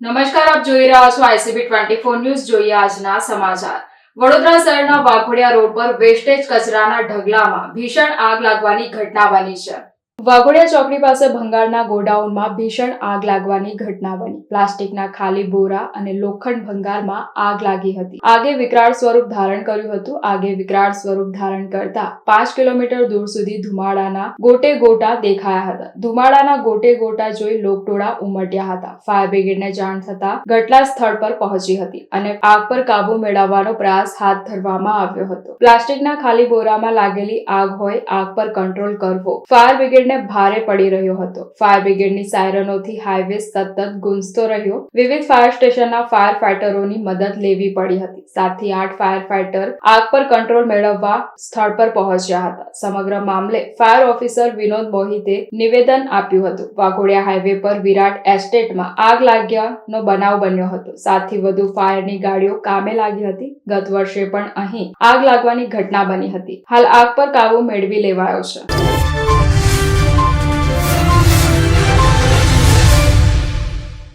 નમસ્કાર, આપ જોઈ રહ્યા છો ICB 24 ન્યૂઝ. જોઈએ આજના સમાચાર. વડોદરા શહેરના વાઘોડિયા રોડ પર વેસ્ટેજ કચરાના ઢગલામાં ભીષણ આગ લાગવાની ઘટના બની છે. વાઘોડિયા ચોકડી પાસે ભંગારના ગોડાઉનમાં ભીષણ આગ લાગવાની ઘટના બની. પ્લાસ્ટિકના ખાલી બોરા અને લોખંડ ભંગારમાં આગ લાગી હતી. આગે વિકરાળ સ્વરૂપ ધારણ કર્યું હતું. આગે વિકરાળ સ્વરૂપ ધારણ કરતા 5 કિલોમીટર દૂર સુધી ધુમાડાના ગોટે ગોટા દેખાયા હતા. ધુમાડાના ગોટે ગોટા જોઈ લોકટોળા ઉમટ્યા હતા. ફાયર બ્રિગેડને જાણ થતા ઘટના સ્થળ પર પહોંચી હતી અને આગ પર કાબુ મેળવવાનો પ્રયાસ હાથ ધરવામાં આવ્યો હતો. પ્લાસ્ટિકના ખાલી બોરામાં લાગેલી આગ હોય, આગ પર કંટ્રોલ કરવો ફાયર બ્રિગેડને ભારે પડી રહ્યો હતો. ફાયર બ્રિગેડની સાયરનોથી હાઈવે સતત ગુંજતો રહ્યો. વિવિધ ફાયર સ્ટેશનના ફાયર ફાઈટરોની મદદ લેવી પડી હતી. 7 થી 8 ફાયર ફાઈટર આગ પર કંટ્રોલ મેળવવા સ્થળ પર પહોંચ્યા હતા. સમગ્ર મામલે ફાયર ઓફિસર વિનોદ મોહિતે નિવેદન આપ્યું હતું. વાઘોડિયા હાઈવે પર વિરાટ એસ્ટેટમાં આગ લાગ્યાનો બનાવ બન્યો હતો. 7 થી વધુ ફાયરની ગાડીઓ કામે લાગી હતી. ગત વર્ષે પણ અહીં આગ લાગવાની ઘટના બની હતી. હાલ આગ પર કાબુ મેળવી લેવાયો છે.